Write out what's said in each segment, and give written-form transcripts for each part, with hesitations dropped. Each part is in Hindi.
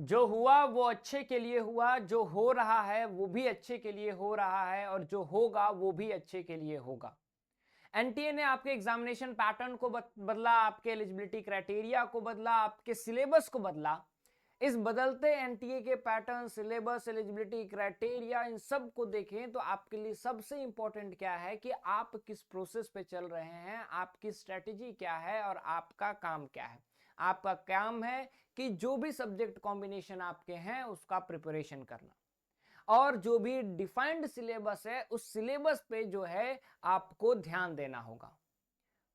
जो हुआ वो अच्छे के लिए हुआ, जो हो रहा है वो भी अच्छे के लिए हो रहा है और जो होगा वो भी अच्छे के लिए होगा। एनटीए ने आपके एग्जामिनेशन पैटर्न को बदला, आपके एलिजिबिलिटी क्राइटेरिया को बदला, आपके सिलेबस को बदला। इस बदलते एनटीए के पैटर्न, सिलेबस, एलिजिबिलिटी क्राइटेरिया, इन सब को देखें तो आपके लिए सबसे इंपॉर्टेंट क्या है कि आप किस प्रोसेस पे चल रहे हैं, आपकी स्ट्रेटेजी क्या है और आपका काम क्या है। आपका काम है कि जो भी सब्जेक्ट कॉम्बिनेशन आपके हैं उसका प्रिपरेशन करना, और जो भी डिफाइंड सिलेबस है उस सिलेबस पे जो है आपको ध्यान देना होगा।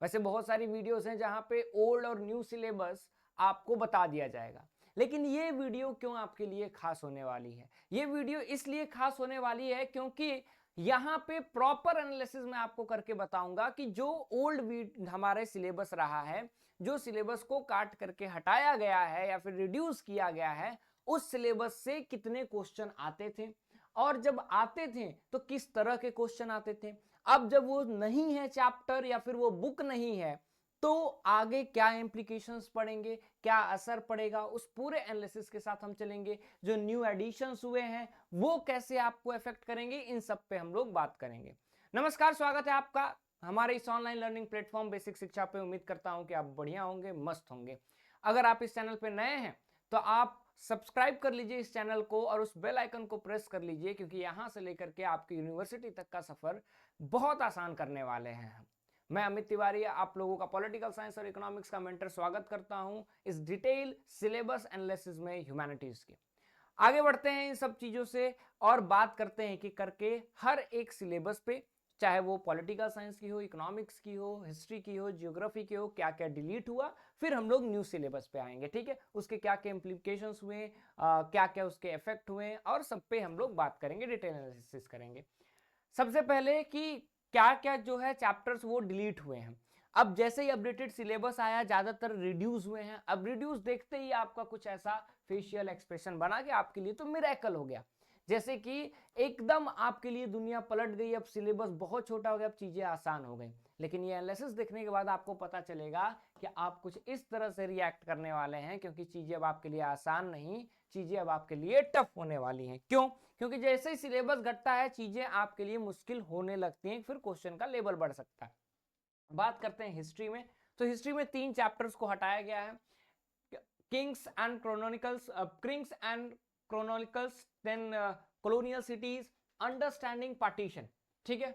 वैसे बहुत सारी वीडियोस हैं जहां पे ओल्ड और न्यू सिलेबस आपको बता दिया जाएगा, लेकिन ये वीडियो क्यों आपके लिए खास होने वाली है? ये वीडियो इसलिए खास होने वाली है क्योंकि यहाँ पे प्रॉपर एनालिसिस मैं आपको करके बताऊंगा कि जो ओल्ड हमारे सिलेबस रहा है, जो सिलेबस को काट करके हटाया गया है या फिर रिड्यूस किया गया है, उस सिलेबस से कितने क्वेश्चन आते थे, और जब आते थे तो किस तरह के क्वेश्चन आते थे। अब जब वो नहीं है चैप्टर या फिर वो बुक नहीं है, तो आगे क्या इंप्लीकेशंस पड़ेंगे, क्या असर पड़ेगा, उस पूरे एनालिसिस के साथ हम चलेंगे। जो न्यू एडिशंस हुए हैं वो कैसे आपको इफेक्ट करेंगे, इन सब पे हम लोग बात करेंगे। नमस्कार, स्वागत है आपका हमारे इस ऑनलाइन लर्निंग प्लेटफॉर्म बेसिक शिक्षा पे। उम्मीद करता हूं कि आप बढ़िया होंगे, मस्त होंगे। अगर आप इस चैनल पे नए हैं तो आप सब्सक्राइब कर लीजिए इस चैनल को और उस बेल आइकन को प्रेस कर लीजिए, क्योंकि यहां से लेकर के आपकी यूनिवर्सिटी तक का सफर बहुत आसान करने वाले हैं हम। मैं अमित तिवारी आप लोगों का पॉलिटिकल साइंस और इकोनॉमिक्स का मेंटर स्वागत करता हूं इस डिटेल सिलेबस एनालिसिस में ह्यूमैनिटीज के। आगे बढ़ते हैं इन सब चीजों से और बात करते हैं कि करके हर एक सिलेबस पे, चाहे वो पॉलिटिकल साइंस की हो, इकोनॉमिक्स की हो, हिस्ट्री की हो, जियोग्राफी की हो, क्या क्या डिलीट हुआ। फिर हम लोग न्यू सिलेबस पे आएंगे, ठीक है, उसके क्या क्या इंप्लीकेशंस हुए, क्या क्या उसके इफेक्ट हुए, और सब पे हम लोग बात करेंगे, डिटेल एनालिसिस करेंगे। सबसे पहले कि क्या क्या जो है चैप्टर्स वो डिलीट हुए हैं। अब जैसे ही अपडेटेड सिलेबस आया ज्यादातर रिड्यूस हुए हैं। अब रिड्यूस देखते ही आपका कुछ ऐसा फेशियल एक्सप्रेशन बना कि आपके लिए तो मिरेकल हो गया, जैसे कि एकदम आपके लिए दुनिया पलट गई, अब सिलेबस बहुत छोटा हो गया, अब चीजें आसान हो गई। लेकिन ये एनालिसिस देखने के बाद आपको पता चलेगा कि आप कुछ इस तरह से रिएक्ट करने वाले हैं, क्योंकि चीजें अब आपके लिए आसान नहीं, चीजें अब आपके लिए टफ होने वाली हैं। क्यों? क्योंकि जैसे ही सिलेबस घटता है चीजें आपके लिए मुश्किल होने लगती हैं, फिर क्वेश्चन का लेवल बढ़ सकता है। बात करते हैं हिस्ट्री में, तो हिस्ट्री में 3 चैप्टर्स को हटाया गया है। Kings and chronicles, then colonial cities, understanding partition, ठीक है।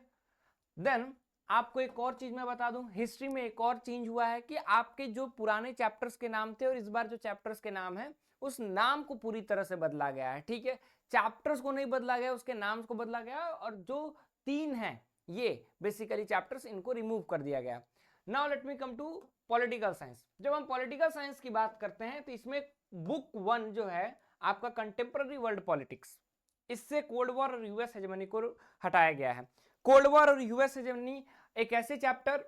देन आपको एक और चीज मैं बता दूं, हिस्ट्री में एक और चेंज हुआ है कि आपके जो पुराने चैप्टर्स के नाम थे और इस बार जो चैप्टर्स के नाम है उस नाम को पूरी तरह से बदला गया है, ठीक है। चैप्टर्स को नहीं बदला गया, उसके नाम को बदला गया, और जो 3 हैं ये बेसिकली चैप्टर्स, इनको रिमूव कर दिया गया। Now let me come to political science. जब हम पॉलिटिकल साइंस की बात करते हैं तो इसमें बुक 1 जो है आपका कंटेम्पररी वर्ल्ड पॉलिटिक्स, इससे कोल्ड वॉर और यूएस हेजेमनी को हटाया गया है। कोल्ड वॉर और यूएस हेजेमनी एक ऐसे चैप्टर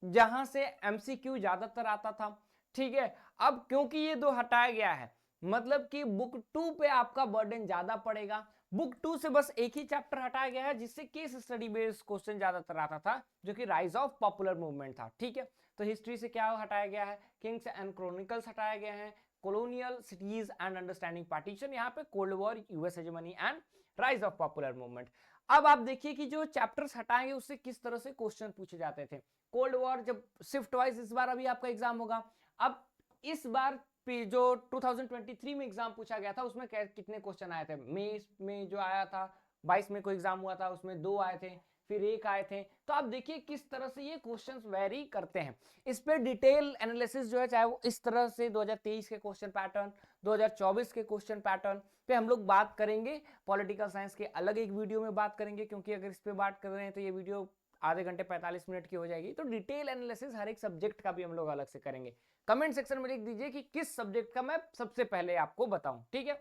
जहां से एमसीक्यू ज्यादातर आता था, ठीक है। अब क्योंकि ये 2 हटाया गया है, मतलब कि बुक 2 पे आपका बर्डन ज्यादा पड़ेगा। बुक 2 से बस एक ही चैप्टर हटाया गया है जिससे केस स्टडी बेस्ड क्वेश्चन ज्यादातर आता था, जो कि राइज ऑफ पॉपुलर मूवमेंट था, ठीक है। तो हिस्ट्री से क्या हटाया गया है? किंग्स एंड क्रोनिकल्स हटाया गया है, colonial cities and understanding partition, यहाँ पे cold war, US hegemony and rise of popular movement. अब आप देखिए कि जो चैप्टर्स हटाएंगे उससे किस तरह से क्वेश्चन पूछे जाते थे। कोल्ड वॉर जब शिफ्ट वाइज इस बार अभी आपका एग्जाम होगा, अब इस बार जो 2023 में एग्जाम पूछा गया था उसमें कितने क्वेश्चन आए थे? मई में जो आया था, 22 में कोई एग्जाम हुआ था, उसमें 2 आए थे, फिर 1 आए थे। तो आप देखिए किस तरह से ये क्वेश्चंस वेरी करते हैं। इस पे डिटेल एनालिसिस जो है, चाहे वो इस तरह से 2023 के क्वेश्चन पैटर्न, 2024 के क्वेश्चन पैटर्न पे हम लोग बात करेंगे। पॉलिटिकल साइंस के अलग एक वीडियो में बात करेंगे, क्योंकि अगर इस पे बात कर रहे हैं तो ये वीडियो आधे घंटे 45 मिनट की हो जाएगी। तो डिटेल एनालिसिस हर एक सब्जेक्ट का भी हम लोग अलग से करेंगे। कमेंट सेक्शन में लिख दीजिए कि किस सब्जेक्ट का मैं सबसे पहले आपको बताऊं, ठीक है।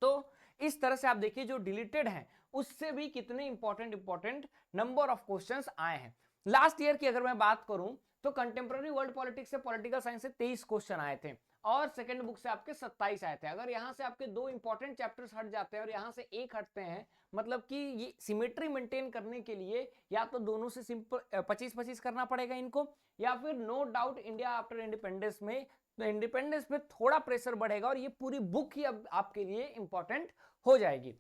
तो इस तरह से आप देखिए जो डिलीटेड हैं उससे भी कितने इंपॉर्टेंट नंबर ऑफ क्वेश्चंस आए हैं। लास्ट ईयर की अगर मैं बात करूं तो कंटेम्प्रेरी वर्ल्ड पॉलिटिक्स से, पॉलिटिकल साइंस से 23 क्वेश्चन आए थे और सेकंड बुक से आपके 27 आए थे। अगर यहां से आपके 2 इंपॉर्टेंट चैप्टर्स हट जाते हैं और यहां से 1 हटते हैं, मतलब कि ये सिमेट्री मेंटेन करने के लिए या तो दोनों से सिंपल 25-25 करना पड़ेगा इनको, या फिर no doubt India after independence में तो इंडिपेंडेंस पे थोड़ा प्रेशर बढ़ेगा और ये पूरी बुक ही अब आपके लिए इंपॉर्टेंट हो जाएगी।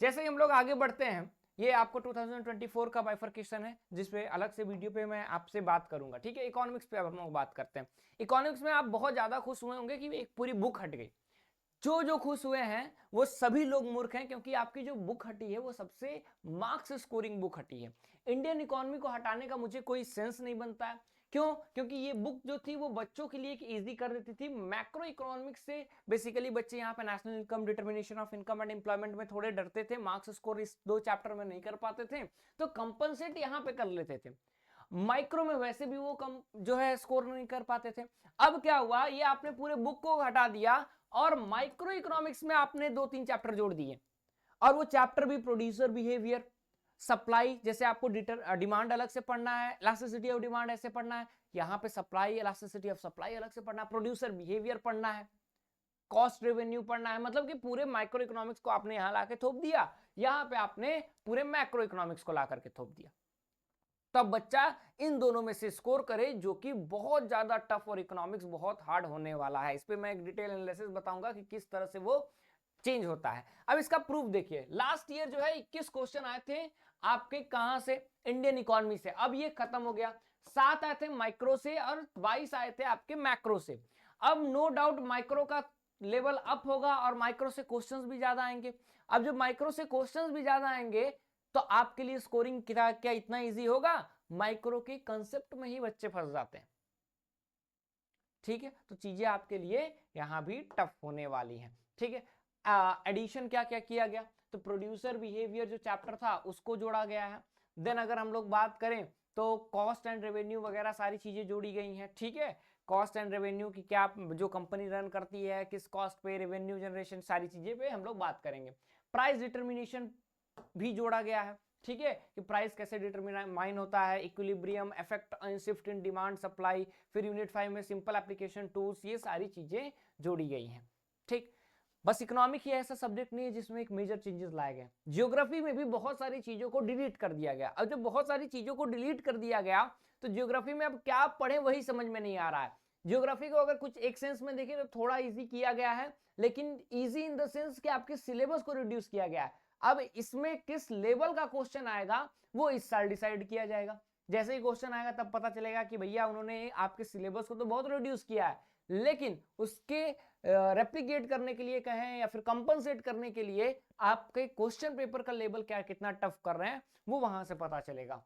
जैसे ही हम लोग आगे बढ़ते हैं, ये आपको 2024 का बाइफरकेशन है जिसपे अलग से वीडियो पे मैं आपसे बात करूंगा, ठीक है। इकोनॉमिक्स पे अब हम लोग बात करते हैं। इकोनॉमिक्स में आप बहुत ज्यादा खुश हुए होंगे कि एक पूरी बुक हट गई। जो खुश हुए हैं वो सभी लोग मूर्ख हैं, क्योंकि आपकी जो बुक हटी है वो सबसे मार्क्स स्कोरिंग बुक हटी है। इंडियन इकोनॉमी को हटाने का मुझे कोई सेंस नहीं बनता है। क्यों? क्योंकि ये बुक जो थी वो बच्चों के लिए इजी कर देती थी। मैक्रो इकोनॉमिक्स से बेसिकली बच्चे यहाँ पे national income, determination of income and employment में थोड़े डरते थे, मार्क्स स्कोर इस 2 चैप्टर में नहीं कर पाते थे, तो कंपनसेट यहाँ पे कर लेते थे। माइक्रो में वैसे भी वो कम जो है स्कोर नहीं कर पाते थे। अब क्या हुआ, ये आपने पूरे बुक को हटा दिया और माइक्रो इकोनॉमिक्स में आपने 2-3 चैप्टर जोड़ दिए, और वो चैप्टर भी प्रोड्यूसर बिहेवियर, सप्लाई, जैसे आपको डिमांड अलग से पढ़ना है, इलास्टिसिटी ऑफ डिमांड ऐसे पढ़ना है, यहाँ पे सप्लाई, इलास्टिसिटी ऑफ सप्लाई अलग से पढ़ना है, प्रोड्यूसर बिहेवियर पढ़ना है, कॉस्ट रेवेन्यू पढ़ना है। मतलब कि पूरे माइक्रो इकोनॉमिक्स को आपने यहाँ लाके थोप दिया, यहाँ पे आपने पूरे मैक्रो इकोनॉमिक्स को ला करके थोप दिया। तब बच्चा इन दोनों में से स्कोर करे, जो कि बहुत ज्यादा टफ और इकोनॉमिक्स बहुत हार्ड होने वाला है। इस पे मैं एक डिटेल एनालिसिस बताऊंगा कि किस तरह से वो चेंज होता है। अब इसका प्रूफ देखिए, लास्ट ईयर जो है 21 क्वेश्चन आए थे आपके, कहां से? इंडियन इकोनॉमी से। अब ये खत्म हो गया, 7 आए थे माइक्रो से और 22 आए थे आपके मैक्रो से। अब नो डाउट माइक्रो का लेवल अप होगा और माइक्रो से क्वेश्चंस भी ज्यादा आएंगे। अब जब माइक्रो से क्वेश्चंस भी ज्यादा आएंगे तो आपके लिए स्कोरिंग क्या इतना इजी होगा? माइक्रो के कंसेप्ट में ही बच्चे फंस जाते हैं, ठीक है। तो चीजें आपके लिए यहां भी टफ होने वाली हैं, ठीक है। एडिशन क्या क्या किया गया? तो प्रोड्यूसर बिहेवियर जो चैप्टर था उसको जोड़ा गया है। देन अगर हम लोग बात करें तो कॉस्ट एंड रेवेन्यू वगैरह सारी चीजें जोड़ी गई हैं, ठीक है। कॉस्ट एंड रेवेन्यू की क्या जो कंपनी रन करती है, किस कॉस्ट पे, रेवेन्यू जनरेशन, सारी चीजें पे हम लोग बात करेंगे। प्राइस डिटर्मिनेशन भी जोड़ा गया है, ठीक है, कि प्राइस कैसे डिटरमाइन होता है, equilibrium, effect on shift in demand supply. फिर यूनिट 5 में सिंपल एप्लीकेशन टूल्स, ये सारी चीजें जोड़ी गई हैं, ठीक। बस इकोनॉमिक ही ऐसा सब्जेक्ट नहीं है जिसमें एक मेजर चेंजेस लाए गए। जियोग्राफी में भी बहुत सारी चीजों को डिलीट कर दिया गया। अब जब बहुत सारी चीजों को डिलीट कर दिया गया तो जियोग्राफी में अब क्या पढ़े वही समझ में नहीं आ रहा है। जियोग्राफी को अगर कुछ एक सेंस में देखें तो थोड़ा इजी किया गया है, लेकिन इजी इन द सेंस कि आपके सिलेबस को रिड्यूस किया गया है। अब इसमें किस लेवल का क्वेश्चन आएगा वो इस साल डिसाइड किया जाएगा। जैसे ही क्वेश्चन आएगा तब पता चलेगा कि भैया उन्होंने आपके सिलेबस को तो बहुत रिड्यूस किया है, लेकिन उसके रेप्लिकेट करने के लिए कहें या फिर कंपनसेट करने के लिए आपके क्वेश्चन पेपर का लेवल क्या कितना टफ कर रहे हैं वो वहां से पता चलेगा।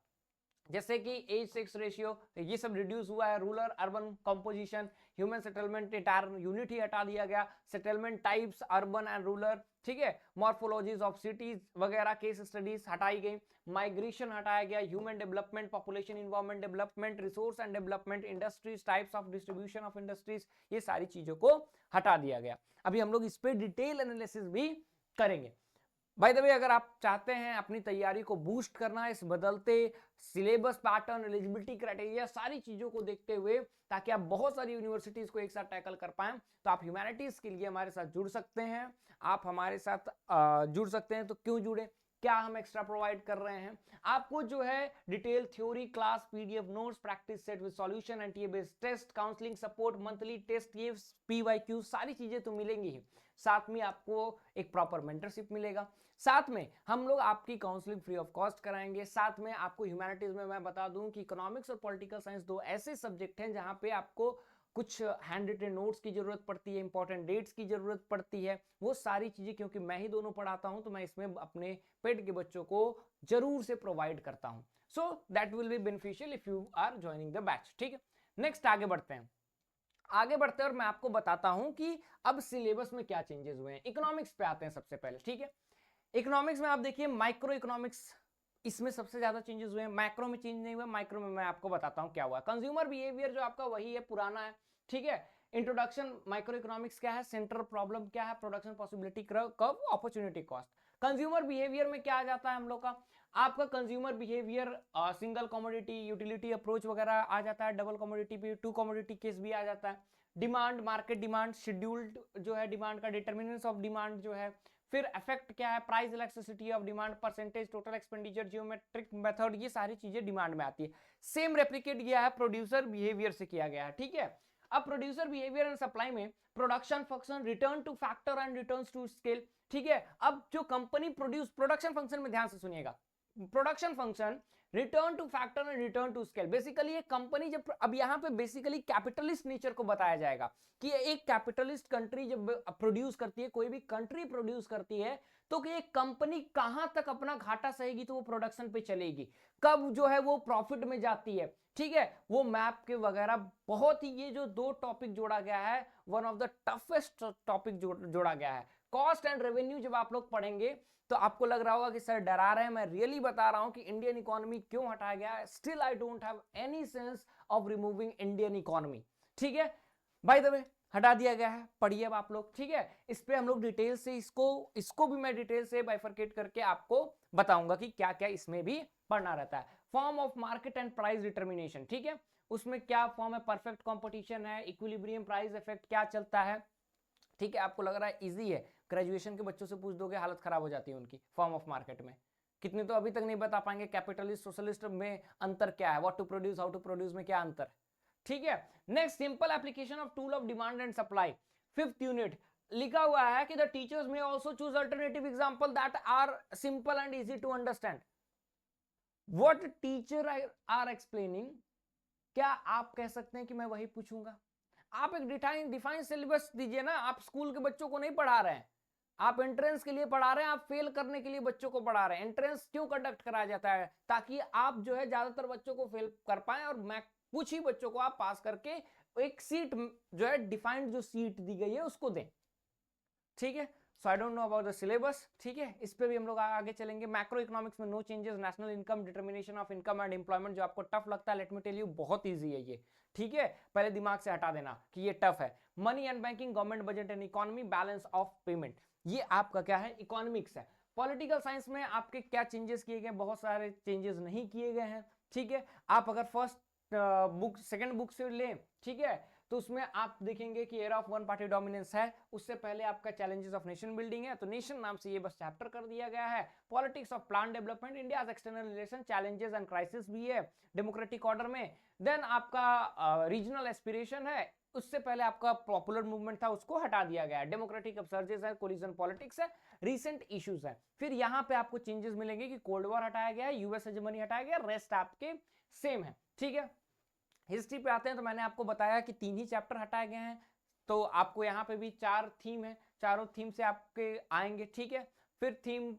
जैसे कि एज सेक्स रेशियो ये सब रिड्यूस हुआ है, rural urban composition, human settlement entire unit ही हटा दिया गया, settlement types urban and rural, ठीक है, मॉर्फोलॉजीज ऑफ सिटीज वगैरह केस स्टडीज हटाई गई, माइग्रेशन हटाया गया, human development, population environment development, resource and development, industries, types of distribution of industries, ये सारी चीजों को हटा दिया गया। अभी हम लोग इस पे डिटेल एनालिसिस भी करेंगे। बाय द वे, अगर आप चाहते हैं अपनी तैयारी को बूस्ट करना इस बदलते सिलेबस पैटर्न, एलिजिबिलिटी क्राइटेरिया, सारी चीजों को देखते हुए, ताकि आप बहुत सारी यूनिवर्सिटीज को एक साथ टैकल कर पाएं, तो आप ह्यूमैनिटीज के लिए हमारे साथ जुड़ सकते हैं। आप हमारे साथ जुड़ सकते हैं, तो क्यों जुड़े, क्या हम एक्स्ट्रा प्रोवाइड कर रहे हैं आपको? जो है detail theory class, PDF notes, practice set with solution, NTA based test, counselling support, monthly test, ये पीवाईक्यू, सारी चीजें तो मिलेंगी ही। साथ में आपको एक प्रॉपर मेंटरशिप मिलेगा, साथ में हम लोग आपकी काउंसलिंग फ्री ऑफ कॉस्ट कराएंगे। साथ में आपको ह्यूमैनिटीज में मैं बता दूं कि इकोनॉमिक्स और पॉलिटिकल साइंस दो ऐसे सब्जेक्ट हैं जहां पे आपको कुछ हैंड रिटन नोट्स की जरूरत पड़ती है, इंपॉर्टेंट डेट्स की जरूरत पड़ती है, वो सारी चीजें क्योंकि मैं ही दोनों पढ़ाता हूं तो मैं इसमें अपने पेड के बच्चों को जरूर से प्रोवाइड करता हूं। So that will be beneficial if you are joining the batch, ठीक है। नेक्स्ट आगे बढ़ते हैं और मैं आपको बताता हूं कि अब सिलेबस में क्या चेंजेस हुए हैं। इकोनॉमिक्स पे आते हैं सबसे पहले, ठीक है। इकोनॉमिक्स में आप देखिए माइक्रो इकोनॉमिक्स, इसमें सबसे ज्यादा चेंजेस हुए हैं। मैक्रो में चेंज नहीं हुआ, माइक्रो में मैं आपको बताता हूं क्या हुआ। कंज्यूमर बिहेवियर जो आपका वही है, पुराना है, ठीक है। इंट्रोडक्शन माइक्रो इकोनॉमिक्स क्या है, सेंट्रल प्रॉब्लम क्या है, production possibility curve, opportunity cost. Consumer behaviour में क्या आ जाता है हम लोग का, आपका consumer behaviour single commodity, utility approach वगैरह आ जाता है, डबल कमोडिटी भी, टू कमोडिटी केस भी आ जाता है। डिमांड, मार्केट डिमांड, शेड्यूल्ड जो है डिमांड का, डिटर्मिनेंट्स ऑफ डिमांड जो है, फिर इफेक्ट क्या है, price elasticity of demand, percentage, total expenditure, geometric method, ये सारी चीजें डिमांड में आती है। सेम रेप्लिकेट किया है प्रोड्यूसर बिहेवियर से किया गया है, ठीक है। अब प्रोड्यूसर बिहेवियर एंड सप्लाई में production function, return to factor and returns to scale, ठीक है। अब जो कंपनी प्रोडक्शन फंक्शन में ध्यान से सुनिएगा, production function, return to factor and return to scale, basically एक कंपनी जब, अब यहां पे बेसिकली कैपिटलिस्ट नेचर को बताया जाएगा कि एक कैपिटलिस्ट कंट्री जब प्रोड्यूस करती है, कोई भी कंट्री प्रोड्यूस करती है, तो कि एक कंपनी कहां तक अपना घाटा सहेगी तो वो प्रोडक्शन पे चलेगी, कब जो है वो प्रॉफिट में जाती है, ठीक है, वो मैप के वगैरह बहुत ही, ये जो दो टॉपिक जोड़ा गया है, one of the toughest topic जोड़ा गया है। कॉस्ट एंड रेवेन्यू जब आप लोग पढ़ेंगे तो आपको लग रहा होगा कि सर डरा रहे हैं, मैं रियली बता रहा हूं कि इंडियन इकोनॉमी क्यों हटाया गया है। Still I don't have any sense of removing Indian economy, ठीक है, बाय द वे हटा दिया गया है, पढ़िए अब आप लोग, ठीक है। इस पे हम लोग डिटेल से इसको भी मैं डिटेल से बाइफरकेट करके आपको बताऊंगा कि क्या क्या इसमें भी पढ़ना रहता है। Form of market and price determination, ठीक है, उसमें क्या फॉर्म है, परफेक्ट कंपटीशन है, इक्विलिब्रियम प्राइस इफेक्ट क्या चलता है, ठीक है। आपको लग रहा है इजी है, ग्रेजुएशन के बच्चों से पूछ दोगे हालत खराब हो जाती है उनकी फॉर्म ऑफ मार्केट में, कितने तो अभी तक नहीं बता पाएंगे कैपिटलिस्ट सोशलिस्ट में अंतर क्या है, what to produce how to produce में क्या अंतर है, ठीक है। Next, simple application of tool of demand and supply, 5th unit लिखा हुआ है कि the teachers may also choose alternative example that are simple and easy to understand. What teacher are explaining, क्या आप कह सकते हैं कि मैं वही पूछूंगा? आप एक डिफाइन सिलेबस दीजिए ना, आप स्कूल के बच्चों को नहीं पढ़ा रहे हैं, आप एंट्रेंस के लिए पढ़ा रहे हैं, आप फेल करने के लिए बच्चों को पढ़ा रहे हैं। एंट्रेंस क्यों कंडक्ट कराया जाता है? ताकि आप जो है ज्यादातर बच्चों को फेल कर पाए और मैं कुछ ही बच्चों को आप पास करके एक सीट जो है डिफाइंड जो सीट दी गई है उसको दें, ठीक है। So I don't know about the syllabus, ठीक है, इस पे भी हम लोग आगे चलेंगे। मैक्रो इकोनॉमिक्स में no changes, national income, determination of income and employment, जो आपको टफ लगता है, लेट मी टेल यू बहुत इजी है ये, ठीक है, पहले दिमाग से हटा देना कि ये टफ है। Money and banking, government budget and economy, balance of payment, ये आपका क्या है, इकोनॉमिक्स है। पॉलिटिकल साइंस में आपके क्या चेंजेस किए गए, बहुत सारे चेंजेस नहीं किए गए हैं, ठीक है। आप अगर फर्स्ट बुक सेकंड बुक से ले, ठीक है, तो उसमें आप देखेंगे कि era of one party dominance है, उससे पहले आपका चैलेंजेस ऑफ नेशन बिल्डिंग है, तो नेशन नाम से ये बस चैप्टर कर दिया गया है। Politics of plan development, India external relation, challenges and crisis भी है डेमोक्रेटिक ऑर्डर में। देन आपका रीजनल एस्पिरेशन है, उससे पहले आपका पॉपुलर मूवमेंट था, उसको हटा दिया गया है। डेमोक्रेटिक अपसर्जेस है, कोलिजन पॉलिटिक्स है, रीसेंट इश्यूज है। फिर यहाँ पे आपको चेंजेस मिलेंगे कि कोल्ड वॉर हटाया गया है, यूएस हेजेमनी हटाया गया, रेस्ट आपके सेम है, ठीक है। हिस्ट्री पे आते हैं तो मैंने आपको बताया कि 3 ही चैप्टर हटाए गए हैं, तो आपको यहाँ पे भी 4 थीम है, चारों थीम से आपके आएंगे, ठीक है। फिर थीम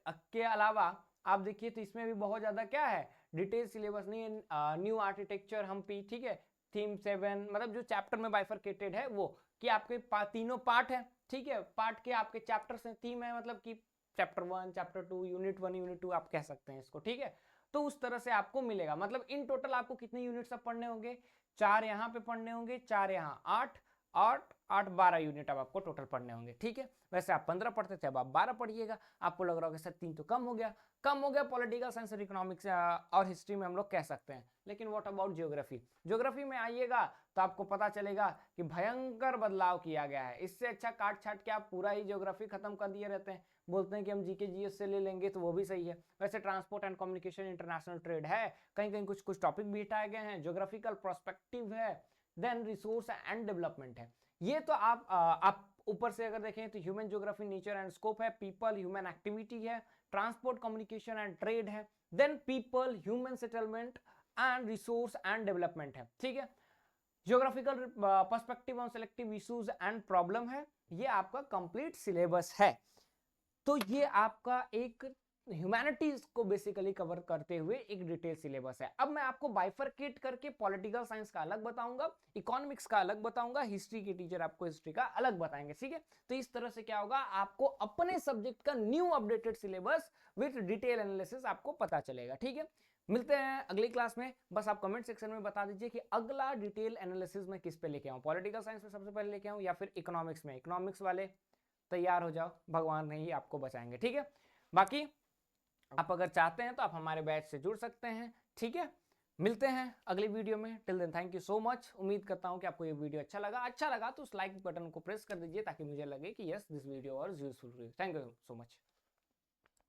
के अलावा आप देखिए तो इसमें भी बहुत ज्यादा क्या है, डिटेल सिलेबस नहीं है। न्यू आर्किटेक्चर हम्पी, ठीक है, थीम 7, मतलब जो चैप्टर में बाइफरकेटेड है वो कि आपके तीनों पार्ट है, ठीक है, पार्ट के आपके चैप्टर्स हैं, थीम है, मतलब कि चैप्टर 1, चैप्टर 2, यूनिट 1, यूनिट 2 आप कह सकते हैं इसको, ठीक है। तो उस तरह से आपको मिलेगा, मतलब इन टोटल आपको कितने यूनिट्स अब पढ़ने होंगे, 4 यहाँ पे पढ़ने होंगे, 4 यहाँ, 8 8 12 यूनिट अब आपको टोटल पढ़ने होंगे, ठीक है। वैसे आप 15 पढ़ते थे, अब आप 12 पढ़िएगा। आपको लग रहा होगा सर 3 तो कम हो गया पॉलिटिकल साइंस और इकोनॉमिक्स और हिस्ट्री में हम लोग कह सकते हैं, लेकिन व्हाट अबाउट ज्योग्राफी? ज्योग्राफी में आइएगा तो आपको पता चलेगा कि भयंकर बदलाव किया गया है। इससे अच्छा काट छाट के आप पूरा ही ज्योग्राफी खत्म कर दिए रहते हैं, बोलते हैं कि हम जीके जीएस से ले लेंगे, तो वो भी सही है। वैसे transport and communication, international trade है, कहीं कहीं कुछ कुछ टॉपिक भी हटाए गए हैं, ज्योग्राफिकल पर्सपेक्टिव है, देन रिसोर्स एंड डेवलपमेंट है। ये तो आप ऊपर से अगर देखें तो human geography, nature and scope है, पीपल ह्यूमन एक्टिविटी है, ट्रांसपोर्ट कम्युनिकेशन एंड ट्रेड है, then people human settlement and resource and development है, ठीक है। Geographical perspective on selective issues and problem है, ये आपका कंप्लीट सिलेबस है। तो ये आपका एक ह्यूमैनिटीज को बेसिकली कवर करते हुए एक डिटेल सिलेबस है। अब मैं आपको बाइफरकेट करके पॉलिटिकल साइंस का अलग बताऊंगा, इकोनॉमिक्स का अलग बताऊंगा, हिस्ट्री के टीचर आपको हिस्ट्री का अलग बताएंगे, ठीक है। तो इस तरह से क्या होगा, आपको अपने सब्जेक्ट का new updated syllabus with detail analysis आपको पता चलेगा, ठीक है। मिलते हैं अगली क्लास में। बस आप कमेंट सेक्शन में बता दीजिए कि अगला डिटेल एनालिसिस में किस पे लेके आऊं, पॉलिटिकल साइंस में सबसे पहले लेके आऊं या फिर इकोनॉमिक्स में। इकोनॉमिक्स वाले तैयार हो जाओ, भगवान नहीं आपको बचाएंगे, ठीक है। बाकी आप अगर चाहते हैं तो आप हमारे बैच से जुड़ सकते हैं, ठीक है। मिलते हैं अगली वीडियो में, till then thank you so much. उम्मीद करता हूं कि आपको ये वीडियो अच्छा लगा तो उस लाइक बटन को प्रेस कर दीजिए ताकि मुझे लगे कि yes this video was useful for you. Thank you so much.